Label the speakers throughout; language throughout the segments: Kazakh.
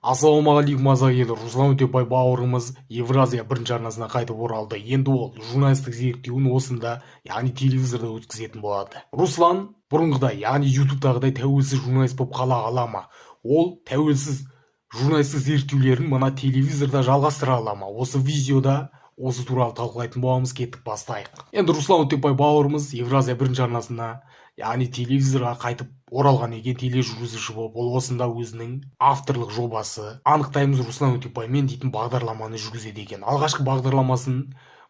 Speaker 1: Ассалаумағалейкум азағелі, Руслан Өтепбай бауырымыз Евразия бірінші арнасына қайтып оралды. Енді ол журналистік зерттеуін осында, яғни телевизорда өткізетін болады. Руслан бұрынғыдай, яғни ютубтағыдай тәуелсіз журналист болып қала ала ма? Ол тәуелсіз журналистік зерттеулерін мына телевизорда жалғастыра ала ма? Осы видеода осы туралы талқылайтын боламыз, кеттік бастайық. Енді Руслан Өтепбай бауырымыз Евразия бірінші арнасына, яғни телевизорға қайтып оралған екен, тележүргізуші болып. Ол осында өзінің авторлық жобасы анықтаймыз Руслан Өтепбаймен дейтін бағдарламаны жүргізеді екен. Алғашқы бағдарламасын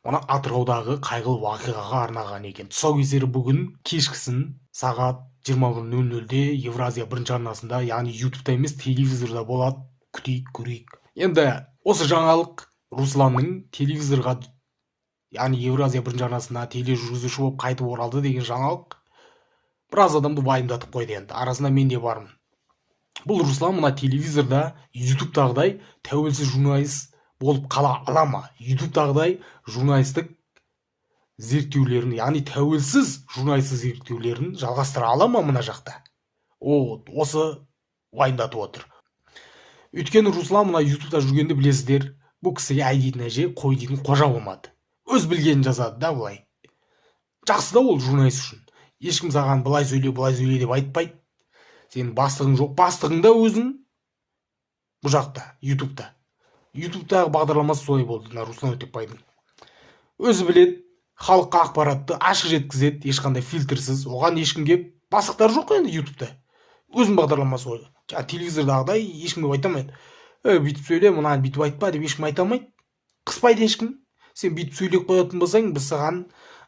Speaker 1: мына Атыраудағы қайғылы вақиғаға арнаған екен. Тұсаукесері бүгін кешкісін сағат 21:00-де Евразия бірінші арнасында, яғни ютубта емес телевизорда болады. Күтейік, көрейік. Енді осы жаңалық Русланның телевизорға, яғни Евразия бірінші арнасына тележүргізуші болып қайтып оралды деген жаңалық біраз адамды уайымдатып қойды. Енді арасында мен де бармын. Бұл Руслан мына телевизорда ютубтағыдай тәуелсіз журналист болып қала ала ма? Ютубтағыдай журналистік зерттеулерін, яғни тәуелсіз журналистік зерттеулерін жалғастыра ала ма мына жақта? Осы уайымдатып отыр. Өйткені Руслан мына ютубта жүргенде білесіздер, бұл кісіге әй дейтін әже, қой дейтін қожа болмады. Өз білгенін жазады да былай. Жақсы да ол журналист үшін. Ешкім саған былай сөйле деп айтпайды. Сенің бастығың жоқ, бастығың да өзің бұл жақта, ютубта. Ютубтағы бағдарламасы солай болды, Руслан Өтепбайдың. Өзі біледі, халыққа ақпаратты ашық жеткізеді, ешқандай фильтрсіз. Оған ешкім кеп, бастықтар жоқ енді ютубта. Өзінің бағдарламасы ойды. Телевизордағыдай ешкім айта алмайды. Бүйтіп сөйле, мұнан бүйтіп айтпа деп ешкім айта алмайды. Қыспайды ешкім. Сен бүйтіп сөйлеп қоятын болсаң, біз саған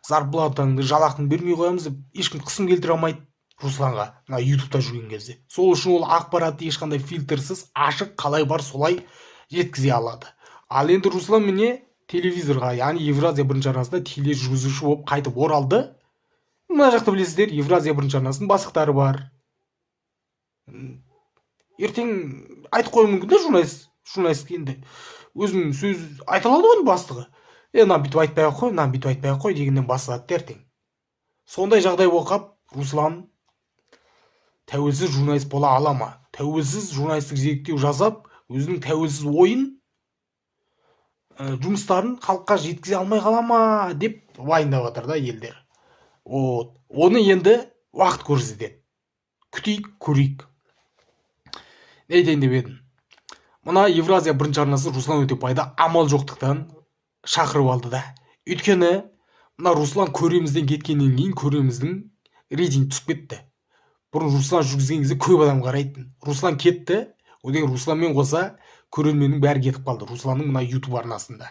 Speaker 1: зарплатаңды, жалақыңды бермей қоямыз деп ешкім қысым келтіре алмайды Русланға, мына ютубта жүрген кезде. Сол үшін ол ақпаратты ешқандай фильтрсіз, ашық, қалай бар солай жеткізе алады. Ал енді Руслан міне телевизорға, яғни Евразия бірінші арнасында тележүргізуші болып қайтып оралды. Мына жақта білесіздер, Евразия бірінші арнасының бастықтары бар. Ертең айтып қою мүмкін де журналист енді өзінің сөз айта алады ғой бастығы. Мынаны бүйтіп айтпай қой, мынаны бүйтіп айтпай қой дегеннен басталады ертең. Сондай жағдай болып, Руслан тәуелсіз журналист бола ала ма? Тәуелсіз журналистік зерттеу жасап, өзінің тәуелсіз ойын, жұмыстарын халыққа жеткізе алмай қала ма деп уайымдап жатыр да елдер. Оны енді уақыт көрсетеді. Күтейік, көрейік. Не айтайын деп едім? Мына Евразия бірінші арнасы Руслан Өтепбайды амал жоқтықтан шақырып алды да. Өйткені мына Руслан көремізден кеткеннен кейін көреміздің рейтинг түсіп кетті. Бұрын Руслан жүргізген кезде көп адам қарайтын. Руслан кетті, одан Русланмен қоса көрерменнің бәрі кетіп қалды. Русланның мына ютуб арнасында.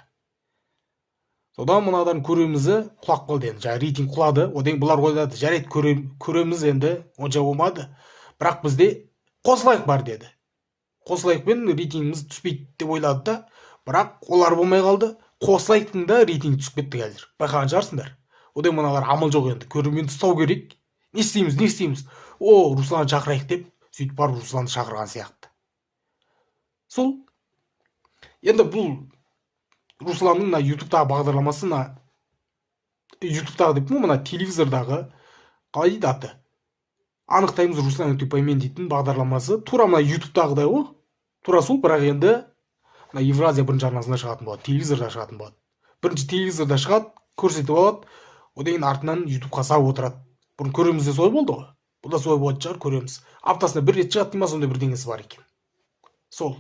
Speaker 1: Содан мынадан көремізі құлап қалды енді. Рейтинг құлады. Одан бұлар ойлады, жарайды көреміз енді онша болмады. Бірақ бізде қосылайық бар деді. Қосылайықпен рейтингіміз түспейді деп ойлады да, бірақ олар болмай қалды. Қосылайықтың да рейтинг түсіп кетті қазір. Байқаған шығарсыңдар. Одан мыналар амал жоқ енді. Көрерменді ұстау керек. Не істейміз? Русланды шақырайық деп, сөйтіп барып Русланды шақырған сияқты. Сол. Енді бұл Русланның ютубтағы бағдарламасы, ютубтағы деп мына телевизордағы қалай дейді аты? Анықтаймыз Руслан Өтепбаймен дейтін бағдарламасы тура мына ютубтағыдай ғой. Тура сол, бірақ енді Евразия бірінші арнасында шығатын болады, телевизорда шығатын болады. Бірінші телевизорда шығады, көрсетіп алады, одан артынан ютубқа салып отырады. Бұрын көремізде солай болды ғой. Бұл да солай болады шығар, көреміз. Аптасына бір рет шығады деймін, сондай бірдеңесі бар екен. Сол.